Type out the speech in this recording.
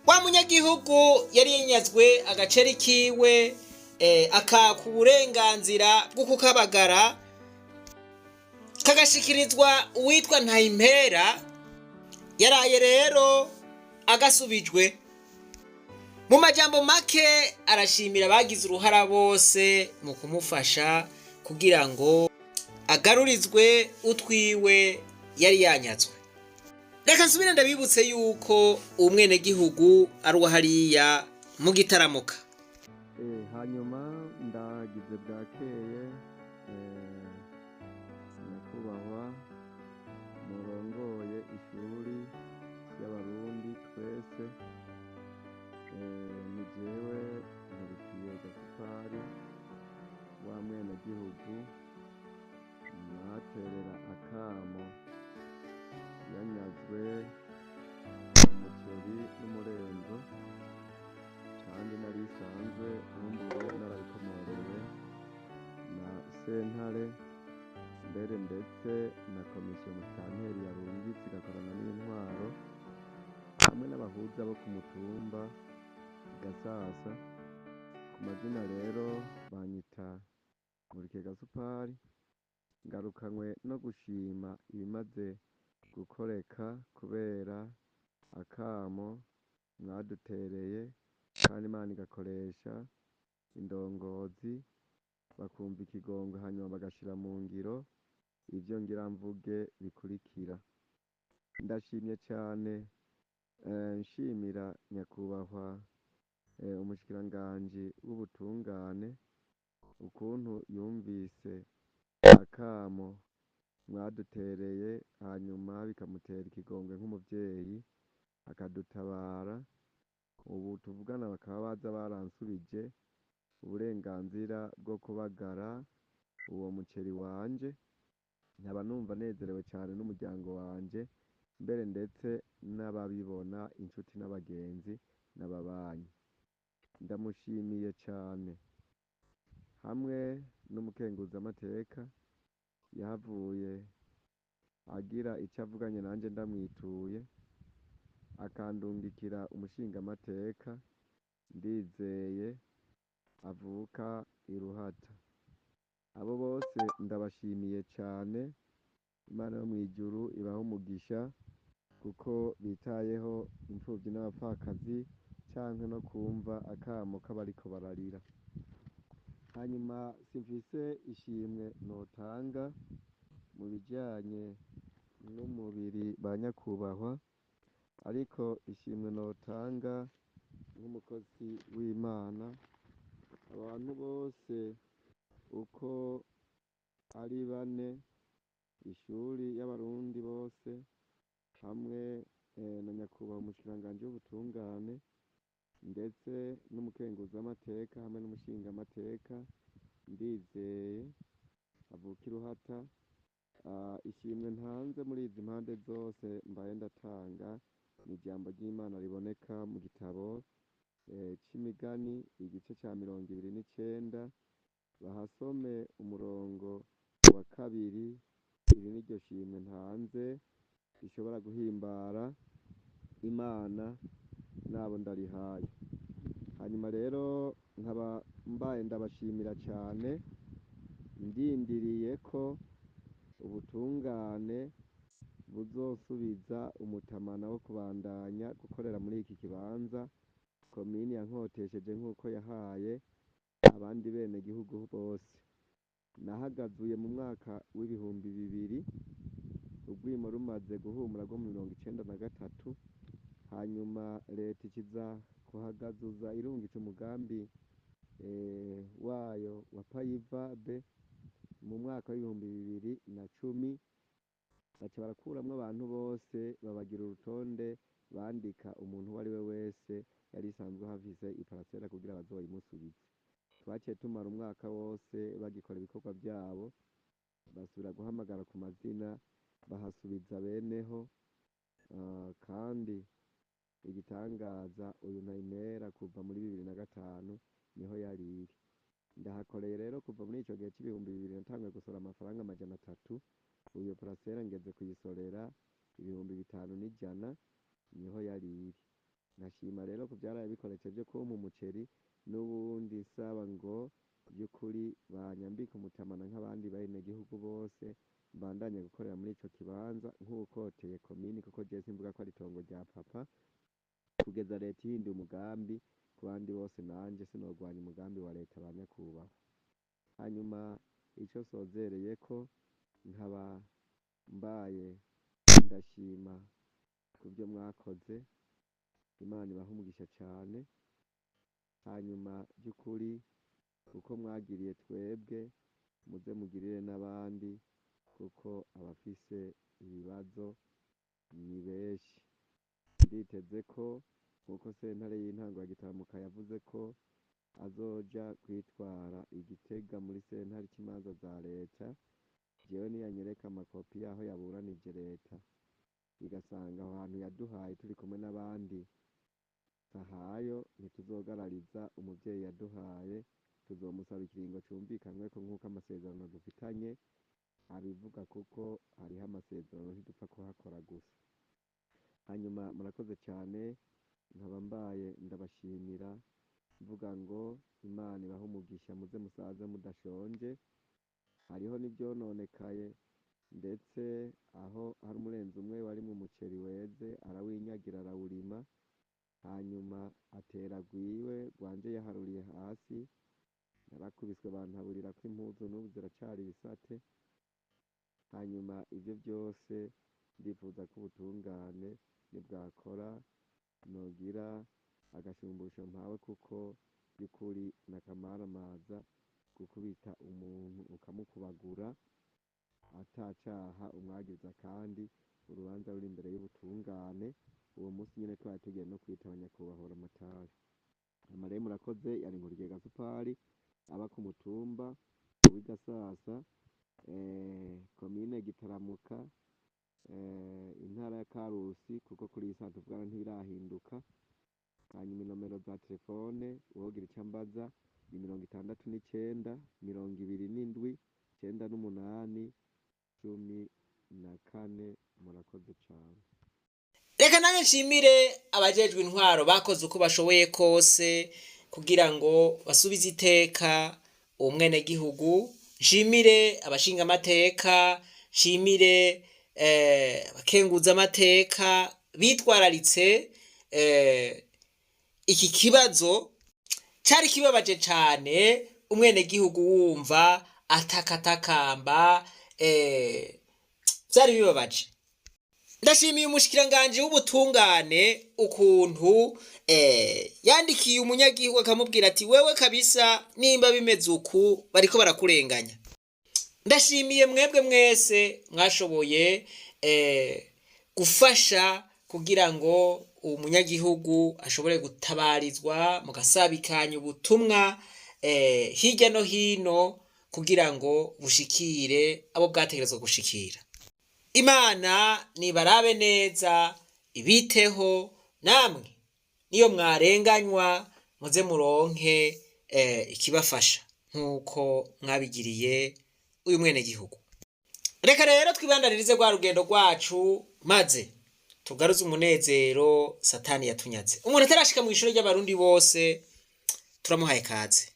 wa munyagihugu yari yanyazwe agaceri kiwe akaka uburenganzira bwo kukabagara kagashikirizwa uwitwa Ntahimpera, yaraye rero agasubijwe. Mu majambo make arashimira abagize uruhara bose mu kumufasha kugira ngo agarurizwe utwiwe yari yanyazwe. Reka nsubire ndabibutse yuko umwenegihugu ari uwa hariya mu Gitaramuka. Hanyuma ndagize bwakeye nyakubahwa murongoye ishuri y'abarundi twese, ni jewe Nkurikiye Gasupari wa mwenegihugu naterera akamo yanyazwe umuceri n'umurenzo, kandi narisanzwe nkumbuye narabikomorewe na sentare, mbere ndetse na komisiyo musitanteri yarungitse igakorana n'intwaro hamwe n'abahuza bo ku mutumba Gasasa. Ku mazina rero banyita Nkurikiye Gasupari, ngarukanywe no gushima ibimaze gukoreka kubera akamo mwadutereye, kandi Imana igakoresha indongozi bakumva ikigongo hanyuma bagashira mu ngiro ivyo ngira mvuge bikurikira. Ndashimye cyane nshimira nyakubahwa umushikiranganji w'ubutungane ukuntu yumvise akamo mwadutereye hanyuma bikamutera ikigongwe nk'umuvyeyi akadutabara. Ubu tuvugana bakaba baza baransubije uburenganzira bwo kubagara uwo muceri wanje, nkaba numva nezerewe cyane n'umuryango wanje, mbere ndetse n'ababibona inshuti n'abagenzi n'ababanyi. Ndamushimiye cyane, hamwe n'umukenguzamateka yahavuye agira icyo avuganye nanjye ndamwituye, akandungikira umushingamateka Ndizeye avuka Iruhata. Abo bose ndabashimiye cyane, Imana yo mw'ijuru ibaha umugisha kuko bitayeho imfuvyi n'abapfakazi canke no kumva akamo k'abariko bararira. Hanyuma simfise ishimwe notanga mu bijanye n'umubiri ba nyakubahwa, ariko ishimwe notanga nk'umukozi w'Imana, abantu bose uko ari bane, ishuri y'abarundi bose hamwe na nyakubahwa umushikiranganji w'ubutungane ndetse n'umukenguzamateka hamwe n'umushingamateka Ndizeye avuka Iruhata. Ishimwe ntanze muri izi mpande zose mbaye ndatanga ni ijambo ry'Imana riboneka mu gitabo c'imigani igice ca 29, bahasome umurongo wa 2. Iri niryo shimwe ntanze rishobora guhimbara Imana nabo ndarihaye. Hanyuma rero nkaba mbaye ndabashimira cyane, ndindiriye ko ubutungane buzosubiza umutamana wo kubandanya gukorera muri iki kibanza komini yankotesheje nk'uko yahaye abandi bene gihugu bose. Nahagazuye mu mwaka w'ibihumbi 2000 urwimo rumaze guhumura rwo mu 1993, hanyuma leta ikiza kuhagazuza irungitse umugambi wayo wa Payivabe mu mwaka w'ibihumbi 2010, baca barakuramwo abantu bose babagira urutonde bandika umuntu uwo ari we wese yari isanzwe hafise iparasera kugira bazoyimusubize. Twaciye tumara umwaka wose bagikora ibikorwa byabo, basubira guhamagara ku mazina bahasubiza beneho, kandi igitangaza uyu Ntahimpera kuva muri 2005 niho yariri. Ndahakoreye rero kuva muri ico gihe c'ibihumbi 2000 natanguye gusora amafaranga 300, uyo parasera ngeze kuyisorera 5100 niho yariri. Nashima hanyuma rero ku vyaraye bikoresheje kumpa umuceri n'ubundi nsaba ngo by'ukuri banyambike umutamana nk'abandi benegihugu bose mbandanye gukorera muri ico kibanza nk'uwukoteye komini, kuko jewe simvuga ko ari itongo rya papa, kugeza leta ihinduye umugambi ku bandi bose, nanje sinogwanya umugambi wa leta ba nyakubahwa. Hanyuma ico sozereyeko nkaba mbaye ndashima ku vyo mwakoze, Imana ibahe umugisha cane. Hanyuma by'ukuri uko mwagiriye twebwe muze mugirire n'abandi, kuko abafise ibibazo ni benshi. Nditeze ko nkuko sentare y'intango ya Gitaramuka yavuze ko azoja kwitwara Igitega muri sentare c'imanza za leta, jewe niyanyereka amakopi yaho yaburanije leta igasanga aho hantu yaduhaye turi kumwe n'abandi tahayo, ntituzogarariza umuvyeyi yaduhaye, tuzomusaba ikiringo cumvikanweko nk'uko amasezerano dufitanye abivuga, kuko hariho amasezerano ntidupfa kuhakora gusa. Hanyuma murakoze cane, nkaba mbaye ndabashimira mvuga ngo Imana ibahe umugisha, muze musaze mudashonje. Hariho n'ivyononekaye, ndetse aho hari umurenzi umwe warimwo umuceri weze arawinyagira arawurima, hanyuma atera gwiwe rwanje yaharuriye hasi, narakubiswe bantaburirako impuzu n'ubu ziracari ibisate. Hanyuma ivyo vyose ndifuza ko ubutungane nibwakora nogira agashumbusho mpawe, kuko by'ukuri n'akamaramaza gukubita umuntu ukamukubagura atacaha umwagiza, kandi urubanza ruri imbere y'ubutungane. Uwo munsi nyene twari tugiye no kwitaba nyakubahwa Ramatari. Hama rero murakoze, yari Nkurikiye Gasupari aba ku mutumba w'Igasasa, komine Gitaramuka, intara ya Karusi, kuko kuri iyi saha tuvugana ntibirahinduka. Hanyuma inomero za telefone uwogira ico ambaza ni 69 27 98 14. Murakoze cane. Reka nanjye nshimire abajejwe intwaro bakoze uko bashoboye kose kugira ngo basubize iteka umwenegihugu. Nshimire abashinga amateka, nshimire abakenguza amateka bitwararitse iki kibazo cari kibabaje cane, umwenegihugu wumva atakatakamba, vyari bibabaje. Ndashimiye umushikiranganji w'ubutungane ukuntu yandikiye umunyagihugu akamubwira ati wewe kabisa nimba bimeze uku bariko barakurenganya. Ndashimiye mwebwe mwese mwashoboye gufasha kugira ngo umunyagihugu ashobore gutabarizwa, mugasabikanya ubutumwa hirya no hino kugira ngo bushikire abo bwategerezwa gushikira. Imana nibarabe neza, ibiteho, namwe niyo mwarenganywa muze muronke ikibafasha nk'uko mwabigiriye uyu mwenegihugu. Reka rero twibandanirize rwa rugendo rwacu, maze tugaruze umunezero Satani yatunyaze. Umuntu atarashika mu ishuri ry'abarundi bose turamuhaye kaze.